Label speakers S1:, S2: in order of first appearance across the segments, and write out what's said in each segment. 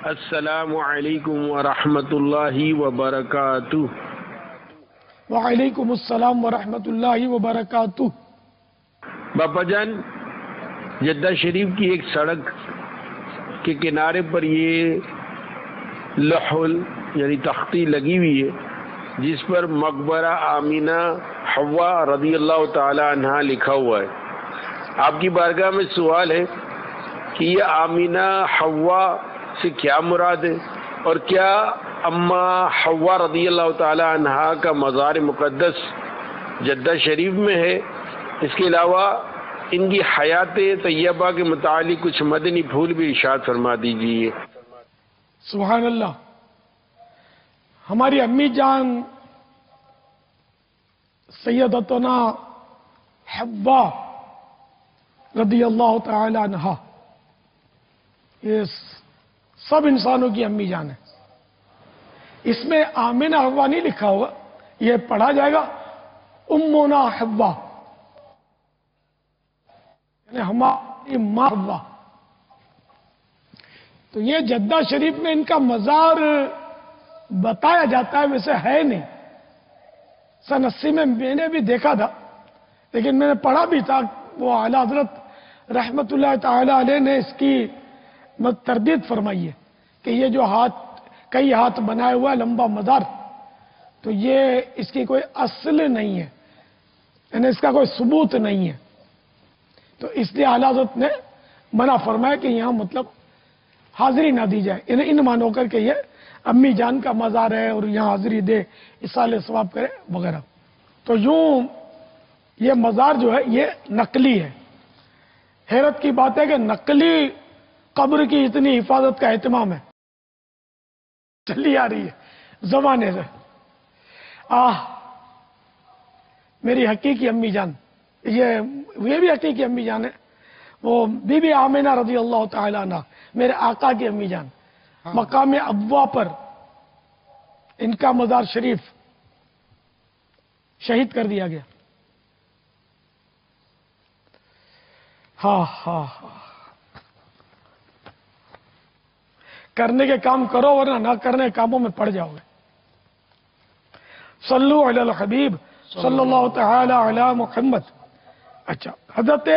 S1: السلام علیکم ورحمۃ اللہ وبرکاتہ۔
S2: وعلیکم السلام ورحمۃ اللہ وبرکاتہ۔
S1: باپا جان، جدہ شریف کی ایک سڑک کے کنارے پر یہ لوح یعنی تختی لگی ہوئی ہے جس پر مقبرہ آمینہ حوا رضی اللہ تعالی عنہا لکھا ہوا ہے۔ آپ کی بارگاہ میں سوال ہے کہ یہ آمینہ حوا سے کیا مراد ہے، اور کیا اما حوا رضی اللہ تعالی عنہا کا مزار مقدس جدہ شریف میں ہے؟ اس کے علاوہ ان کی حیات طیبہ کے متعلق کچھ مدنی پھول بھی ارشاد فرما دیجیے۔
S2: سبحان اللہ۔ ہماری امی جان سیدتنا حوا رضی اللہ تعالی عنہا، یہ سب انسانوں کی امی جان ہے۔ اس میں آمینہ حوا نہیں لکھا ہوا، یہ پڑھا جائے گا امنا حوا، یعنی ہماری ماں حوا۔ تو یہ جدہ شریف میں ان کا مزار بتایا جاتا ہے، ویسے ہے نہیں۔ سن 80 میں نے بھی دیکھا تھا، لیکن میں نے پڑھا بھی تھا، وہ اعلیٰ حضرت رحمت اللہ تعالی علیہ نے اس کی تردید فرمائی ہے کہ یہ جو کئی ہاتھ بنائے ہوا لمبا مزار، تو یہ اس کی کوئی اصل نہیں ہے، یعنی اس کا کوئی ثبوت نہیں ہے۔ تو اس لیے اعلیٰ حضرت نے منع فرمایا کہ یہاں مطلب حاضری نہ دی جائے، ان مانو کر کے یہ امی جان کا مزار ہے اور یہاں حاضری دے، اصالہ ثواب کرے وغیرہ۔ تو یوں یہ مزار جو ہے یہ نقلی ہے۔ حیرت کی بات ہے کہ نقلی قبر کی اتنی حفاظت کا اہتمام ہے، چلی آ رہی ہے زمانے سے۔ میری حقیقی امی جان، یہ بھی حقیقی امی جان ہے، وہ بی بی آمینہ رضی اللہ تعالی عنہ، میرے آقا کی امی جان، مقام ابوا پر ان کا مزار شریف شہید کر دیا گیا۔ کرنے کے کام کرو ورنہ نہ کرنے کے کاموں میں پڑ جاؤ گے۔ صلو علی الحبیب صلی اللہ تعالی علی محمد۔ اچھا، حضرت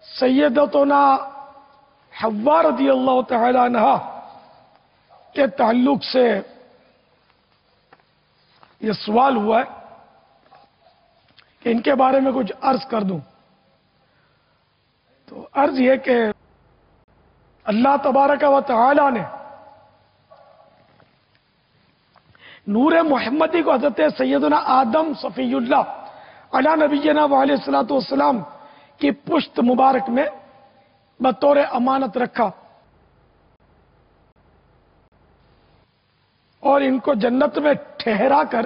S2: سیدتنا حوا رضی اللہ تعالی عنہا کے تعلق سے یہ سوال ہوا ہے کہ ان کے بارے میں کچھ عرض کر دوں۔ تو عرض یہ کہ اللہ تبارک و تعالی نے نور محمدی کو حضرت سیدنا آدم صفی اللہ علی نبینا علیہ الصلوۃ والسلام کی پشت مبارک میں بطور امانت رکھا اور ان کو جنت میں ٹھہرا کر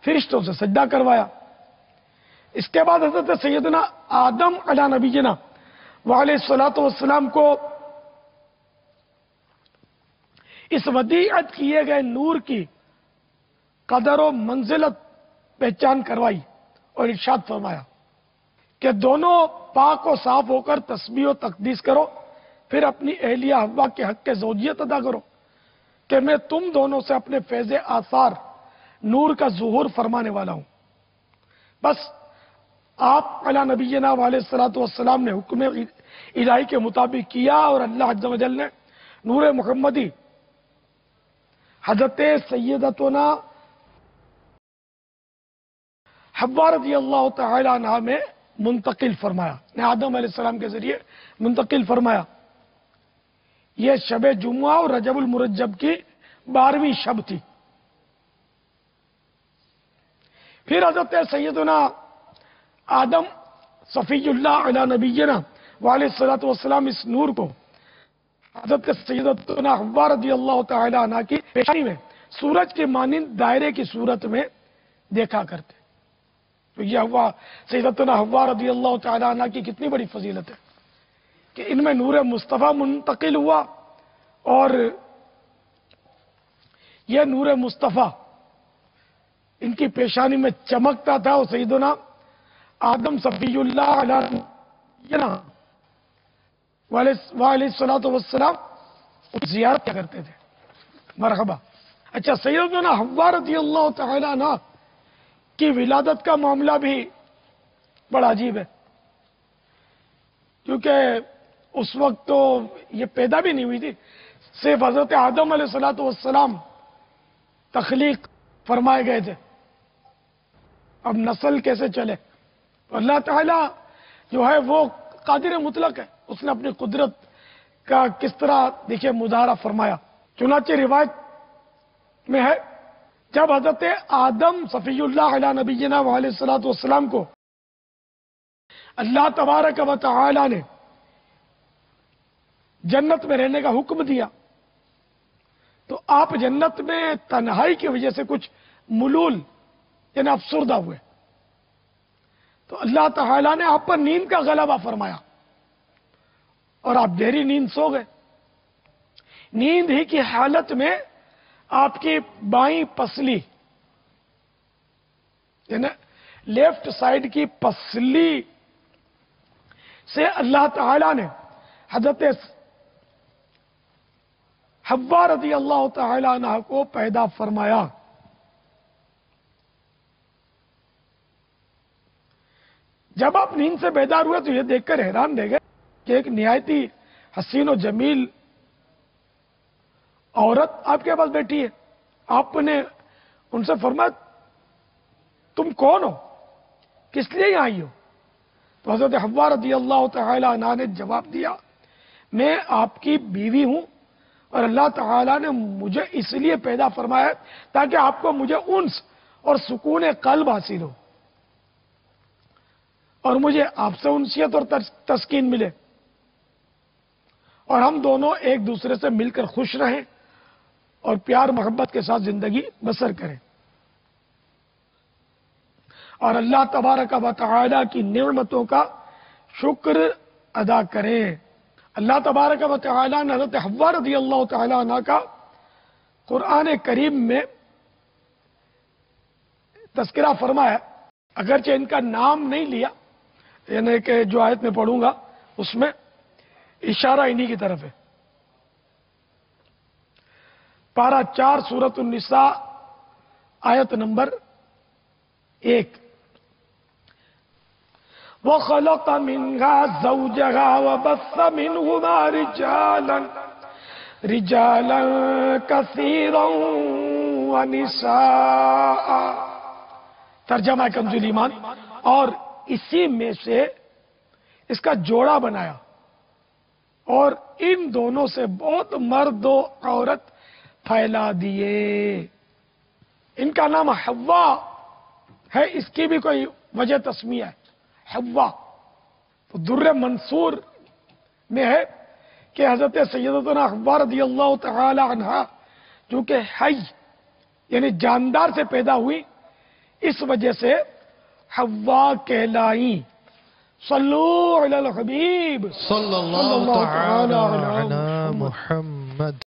S2: فرشتوں سے سجدہ کروایا۔ اس کے بعد حضرت سیدنا آدم علی نبینا علیہ الصلوۃ والسلام کو اس ودیعت کیے گئے نور کی قدر و منزلت پہچان کروائی اور ارشاد فرمایا کہ دونوں پاک و صاف ہو کر تسبیح و تقدیس کرو، پھر اپنی اہلیہ حوا کے حق کے زوجیت ادا کرو کہ میں تم دونوں سے اپنے فیض آثار نور کا ظہور فرمانے والا ہوں۔ بس آپ علی نبینا علیہ الصلوۃ والسلام نے حکم الہی کے مطابق کیا اور اللہ عز و جل نے نور محمدی حضرت سیدتنا حوا رضی اللہ تعالی عنہا میں منتقل فرمایا، آدم علیہ السلام کے ذریعے منتقل فرمایا۔ یہ شب جمعہ اور رجب المرجب کی 12ویں شب تھی۔ پھر حضرت سیدنا آدم صفی اللہ علی نبینا علیہ الصلوۃ والسلام اس نور کو حضرت سیدتنا حوا رضی اللہ تعالی عنہ کی پیشانی میں سورج کے مانند دائرے کی صورت میں دیکھا کرتے۔ تو یہ سیدتنا حوا رضی اللہ تعالی عنہ کی کتنی بڑی فضیلت ہے کہ ان میں نور مصطفیٰ منتقل ہوا، اور یہ نور مصطفیٰ ان کی پیشانی میں چمکتا تھا، اور سیدنا آدم صفی اللہ علیہ وعلیہ الصلوۃ والسلام زیارت کیا کرتے تھے. مرحبا. اچھا، سیدنا حوا رضی اللہ تعالی عنہ کی ولادت کا معاملہ بھی بڑا عجیب ہے، کیونکہ اس وقت تو یہ پیدا بھی نہیں ہوئی تھی، صرف حضرت آدم علیہ السلام تخلیق فرمائے گئے تھے. اب نسل کیسے چلے؟ اللہ تعالیٰ جو ہے وہ قادر مطلق ہے، اس نے اپنی قدرت کا کس طرح دیکھیے مظاہرہ فرمایا. چنانچہ روایت میں ہے جب حضرت آدم صفی اللہ علیہ نبینا علیہ الصلوۃ والسلام کو اللہ تبارک و تعالی نے جنت میں رہنے کا حکم دیا تو آپ جنت میں تنہائی کی وجہ سے کچھ ملول یعنی افسردہ ہوئے. تو اللہ تعالیٰ نے آپ پر نیند کا غلبہ فرمایا اور آپ گہری نیند سو گئے. نیند ہی کی حالت میں آپ کی بائیں پسلی یعنی لیفٹ سائڈ کی پسلی سے اللہ تعالیٰ نے حضرت حوا رضی اللہ تعالی عنہ کو پیدا فرمایا. جب آپ نیند سے بیدار ہوئے تو یہ دیکھ کر حیران رہ گئے کہ ایک نہایتی حسین و جمیل عورت آپ کے پاس بیٹھی ہے. آپ نے ان سے فرمایا تم کون ہو، کس لیے یہاں آئی ہو؟ تو حضرت حوا رضی اللہ تعالی عنہ نے جواب دیا میں آپ کی بیوی ہوں اور اللہ تعالیٰ نے مجھے اس لیے پیدا فرمایا تاکہ آپ کو مجھے انس اور سکون قلب حاصل ہو اور مجھے آپ سے انسیت اور تسکین ملے اور ہم دونوں ایک دوسرے سے مل کر خوش رہیں اور پیار محبت کے ساتھ زندگی بسر کریں اور اللہ تبارک و تعالی کی نعمتوں کا شکر ادا کریں. اللہ تبارک و تعالی نے حضرت حوا رضی اللہ تعالی عنہ کا قرآن کریم میں تذکرہ فرمایا، اگرچہ ان کا نام نہیں لیا، یعنی کہ جو آیت میں پڑھوں گا اس میں اشارہ انہی کی طرف ہے. پارہ 4 سورۃ النساء آیت نمبر 1. وَخَلَقَ مِنْهَا زَوْجَهَا وَبَثَّ مِنْهُمَا رِجَالًا كَثِيرًا وَنِسَاءً. ترجمہ کنز ایمان. اور اسی میں سے اس کا جوڑا بنایا اور ان دونوں سے بہت مرد و عورت پھیلا دیے. ان کا نام حوا ہے، اس کی بھی کوئی وجہ تسمیہ ہے. حوا تو در منصور میں ہے کہ حضرت سیدتنا حوا رضی اللہ تعالی عنہ چونکہ حی یعنی جاندار سے پیدا ہوئی اس وجہ سے حوا کہلائیں. صلو علی الحبیب
S3: صلی اللہ تعالی علی محمد.